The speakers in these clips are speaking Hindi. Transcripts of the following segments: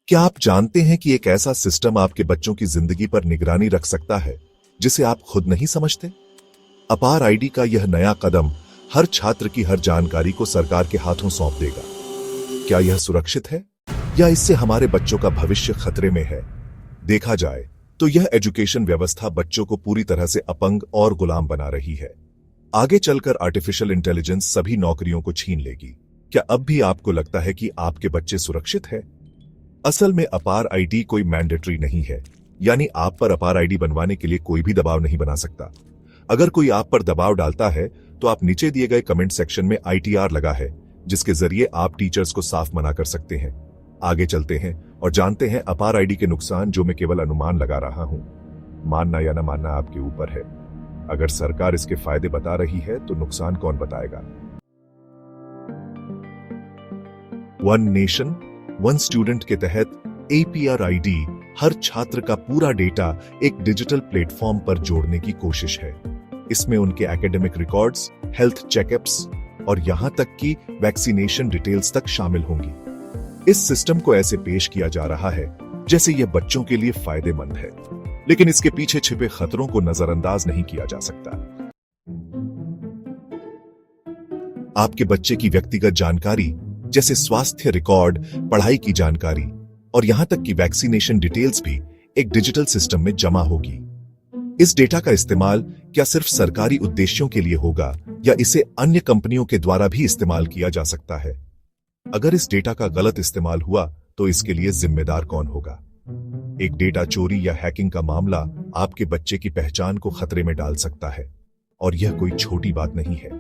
क्या आप जानते हैं कि एक ऐसा सिस्टम आपके बच्चों की जिंदगी पर निगरानी रख सकता है जिसे आप खुद नहीं समझते? अपार आईडी का यह नया कदम हर छात्र की हर जानकारी को सरकार के हाथों सौंप देगा। क्या यह सुरक्षित है या इससे हमारे बच्चों का भविष्य खतरे में है? देखा जाए तो यह एजुकेशन व्यवस्था बच्चों को पूरी तरह से अपंग और गुलाम बना रही है। आगे चलकर आर्टिफिशियल इंटेलिजेंस सभी नौकरियों को छीन लेगी। क्या अब भी आपको लगता है कि आपके बच्चे सुरक्षित हैं? असल में अपार आईडी कोई मैंडेटरी नहीं है, यानी आप पर अपार आईडी बनवाने के लिए कोई भी दबाव नहीं बना सकता। अगर कोई आप पर दबाव डालता है तो आप नीचे दिए गए कमेंट सेक्शन में ITR लगा है, जिसके जरिए आप टीचर्स को साफ मना कर सकते हैं। आगे चलते हैं और जानते हैं अपार आईडी के नुकसान, जो मैं केवल अनुमान लगा रहा हूं। मानना या न मानना आपके ऊपर है। अगर सरकार इसके फायदे बता रही है तो नुकसान कौन बताएगा? वन नेशन वन स्टूडेंट के तहत APR ID हर छात्र का पूरा डेटा एक डिजिटल प्लेटफॉर्म पर जोड़ने की कोशिश है। इसमें उनके एकेडमिक रिकॉर्ड्स, हेल्थ चेकअप्स और यहां तक कि वैक्सीनेशन डिटेल्स तक शामिल होंगी। इस सिस्टम को ऐसे पेश किया जा रहा है जैसे यह बच्चों के लिए फायदेमंद है, लेकिन इसके पीछे छिपे खतरों को नजरअंदाज नहीं किया जा सकता। आपके बच्चे की व्यक्तिगत जानकारी जैसे स्वास्थ्य रिकॉर्ड, पढ़ाई की जानकारी और यहां तक कि वैक्सीनेशन डिटेल्स भी एक डिजिटल सिस्टम में जमा होगी। इस डेटा का इस्तेमाल क्या सिर्फ सरकारी उद्देश्यों के लिए होगा या इसे अन्य कंपनियों के द्वारा भी इस्तेमाल किया जा सकता है? अगर इस डेटा का गलत इस्तेमाल हुआ तो इसके लिए जिम्मेदार कौन होगा? एक डेटा चोरी या हैकिंग का मामला आपके बच्चे की पहचान को खतरे में डाल सकता है, और यह कोई छोटी बात नहीं है।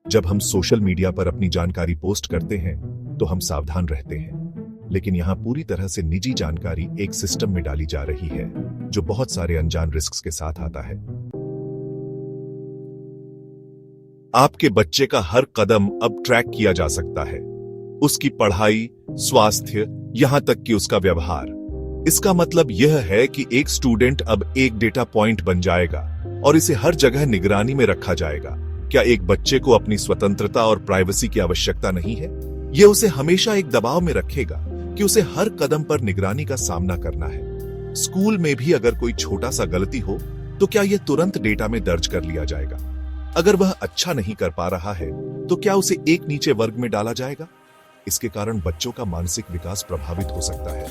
जब हम सोशल मीडिया पर अपनी जानकारी पोस्ट करते हैं तो हम सावधान रहते हैं, लेकिन यहां पूरी तरह से निजी जानकारी एक सिस्टम में डाली जा रही है जो बहुत सारे अनजान रिस्क के साथ आता है। आपके बच्चे का हर कदम अब ट्रैक किया जा सकता है, उसकी पढ़ाई, स्वास्थ्य, यहां तक कि उसका व्यवहार। इसका मतलब यह है कि एक स्टूडेंट अब एक डेटा पॉइंट बन जाएगा और इसे हर जगह निगरानी में रखा जाएगा। क्या एक बच्चे को अपनी स्वतंत्रता और प्राइवेसी की आवश्यकता नहीं है? यह उसे हमेशा एक दबाव में रखेगा कि उसे हर कदम पर निगरानी का सामना करना है। स्कूल में भी अगर कोई छोटा सा गलती हो तो क्या यह तुरंत डेटा में दर्ज कर लिया जाएगा? अगर वह अच्छा नहीं कर पा रहा है तो क्या उसे एक नीचे वर्ग में डाला जाएगा? इसके कारण बच्चों का मानसिक विकास प्रभावित हो सकता है,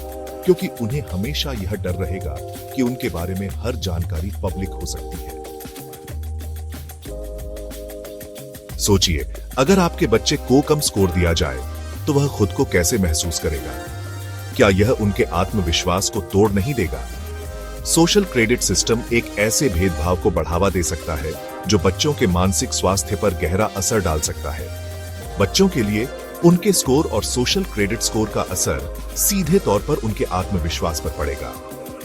क्योंकि उन्हें हमेशा यह डर रहेगा कि उनके बारे में हर जानकारी पब्लिक हो सकती है। सोचिए, अगर आपके बच्चे को कम स्कोर दिया जाए तो वह खुद को कैसे महसूस करेगा? क्या यह उनके आत्मविश्वास को तोड़ नहीं देगा? सोशल क्रेडिट सिस्टम एक ऐसे भेदभाव को बढ़ावा दे सकता है जो बच्चों के मानसिक स्वास्थ्य पर गहरा असर डाल सकता है। बच्चों के लिए उनके स्कोर और सोशल क्रेडिट स्कोर का असर सीधे तौर पर उनके आत्मविश्वास पर पड़ेगा।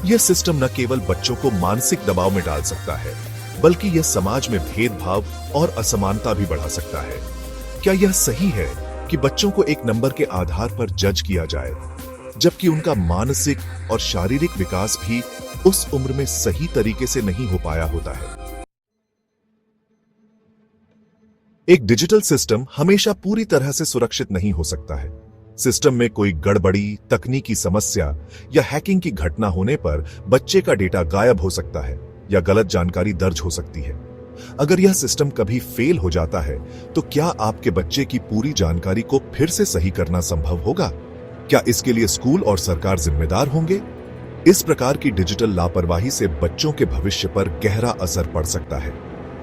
यह सिस्टम न केवल बच्चों को मानसिक दबाव में डाल सकता है, बल्कि यह समाज में भेदभाव और असमानता भी बढ़ा सकता है। क्या यह सही है कि बच्चों को एक नंबर के आधार पर जज किया जाए, जबकि उनका मानसिक और शारीरिक विकास भी उस उम्र में सही तरीके से नहीं हो पाया होता है? एक डिजिटल सिस्टम हमेशा पूरी तरह से सुरक्षित नहीं हो सकता है। सिस्टम में कोई गड़बड़ी, तकनीकी समस्या या हैकिंग की घटना होने पर बच्चे का डेटा गायब हो सकता है या गलत जानकारी दर्ज हो सकती है। अगर यह सिस्टम कभी फेल हो जाता है तो क्या आपके बच्चे की पूरी जानकारी को फिर से सही करना संभव होगा? क्या इसके लिए स्कूल और सरकार जिम्मेदार होंगे? इस प्रकार की डिजिटल लापरवाही से बच्चों के भविष्य पर गहरा असर पड़ सकता है।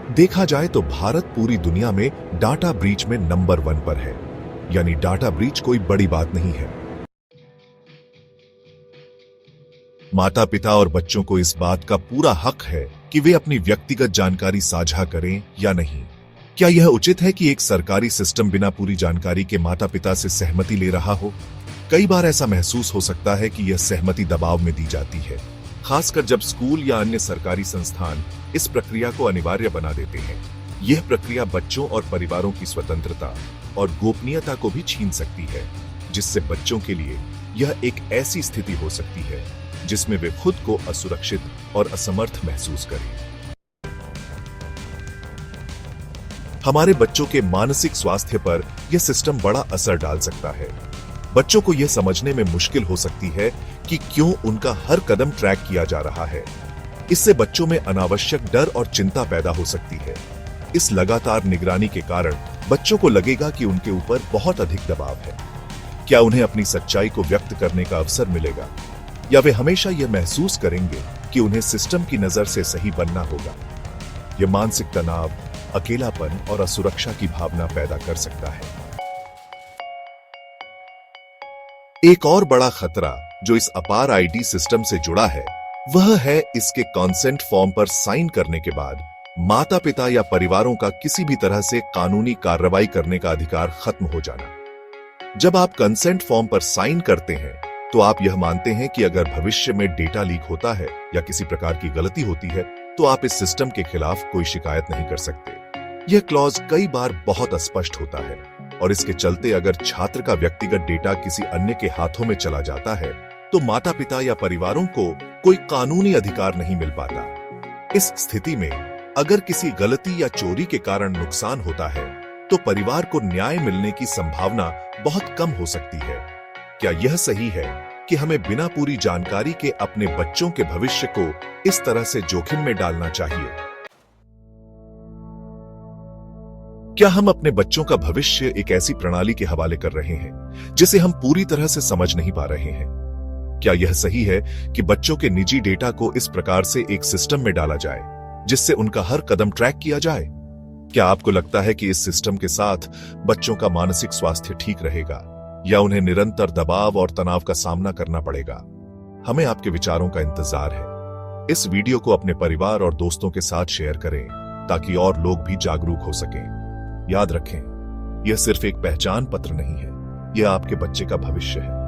देखा जाए तो भारत पूरी दुनिया में डाटा ब्रीच में नंबर 1 पर है, यानी डाटा ब्रीच कोई बड़ी बात नहीं है। माता पिता और बच्चों को इस बात का पूरा हक है कि वे अपनी व्यक्तिगत जानकारी साझा करें या नहीं। क्या यह उचित है कि एक सरकारी सिस्टम बिना पूरी जानकारी के माता पिता से सहमति ले रहा हो? कई बार ऐसा महसूस हो सकता है कि यह सहमति दबाव में दी जाती है, खासकर जब स्कूल या अन्य सरकारी संस्थान इस प्रक्रिया को अनिवार्य बना देते हैं। यह प्रक्रिया बच्चों और परिवारों की स्वतंत्रता और गोपनीयता को भी छीन सकती है, जिससे बच्चों के लिए यह एक ऐसी स्थिति हो सकती है जिसमें वे खुद को असुरक्षित और असमर्थ महसूस करें। हमारे बच्चों के मानसिक स्वास्थ्य पर यह सिस्टम बड़ा असर डाल सकता है। बच्चों को यह समझने में मुश्किल हो सकती है कि क्यों उनका हर कदम ट्रैक किया जा रहा है। इससे बच्चों में अनावश्यक डर और चिंता पैदा हो सकती है। इस लगातार निगरानी के कारण बच्चों को लगेगा कि उनके ऊपर बहुत अधिक दबाव है। क्या उन्हें अपनी सच्चाई को व्यक्त करने का अवसर मिलेगा, या वे हमेशा यह महसूस करेंगे कि उन्हें सिस्टम की नजर से सही बनना होगा। यह मानसिक तनाव, अकेलापन और असुरक्षा की भावना पैदा कर सकता है। एक और बड़ा खतरा जो इस अपार आईडी सिस्टम से जुड़ा है, वह है इसके कॉन्सेंट फॉर्म पर साइन करने के बाद माता पिता या परिवारों का किसी भी तरह से कानूनी कार्रवाई करने का अधिकार खत्म हो जाना। जब आप कंसेंट फॉर्म पर साइन करते हैं तो आप यह मानते हैं कि अगर भविष्य में डेटा लीक होता है या किसी प्रकार की गलती होती है तो आप इस सिस्टम के खिलाफ कोई शिकायत नहीं कर सकते। यह क्लॉज कई बार बहुत अस्पष्ट होता है और इसके चलते अगर छात्र का व्यक्तिगत डेटा किसी अन्य के हाथों में चला जाता है तो माता पिता या परिवारों को कोई कानूनी अधिकार नहीं मिल पाता। इस स्थिति में अगर किसी गलती या चोरी के कारण नुकसान होता है तो परिवार को न्याय मिलने की संभावना बहुत कम हो सकती है। क्या यह सही है कि हमें बिना पूरी जानकारी के अपने बच्चों के भविष्य को इस तरह से जोखिम में डालना चाहिए? क्या हम अपने बच्चों का भविष्य एक ऐसी प्रणाली के हवाले कर रहे हैं जिसे हम पूरी तरह से समझ नहीं पा रहे हैं? क्या यह सही है कि बच्चों के निजी डेटा को इस प्रकार से एक सिस्टम में डाला जाए जिससे उनका हर कदम ट्रैक किया जाए? क्या आपको लगता है कि इस सिस्टम के साथ बच्चों का मानसिक स्वास्थ्य ठीक रहेगा या उन्हें निरंतर दबाव और तनाव का सामना करना पड़ेगा? हमें आपके विचारों का इंतजार है। इस वीडियो को अपने परिवार और दोस्तों के साथ शेयर करें ताकि और लोग भी जागरूक हो सकें। याद रखें, यह सिर्फ एक पहचान पत्र नहीं है, यह आपके बच्चे का भविष्य है।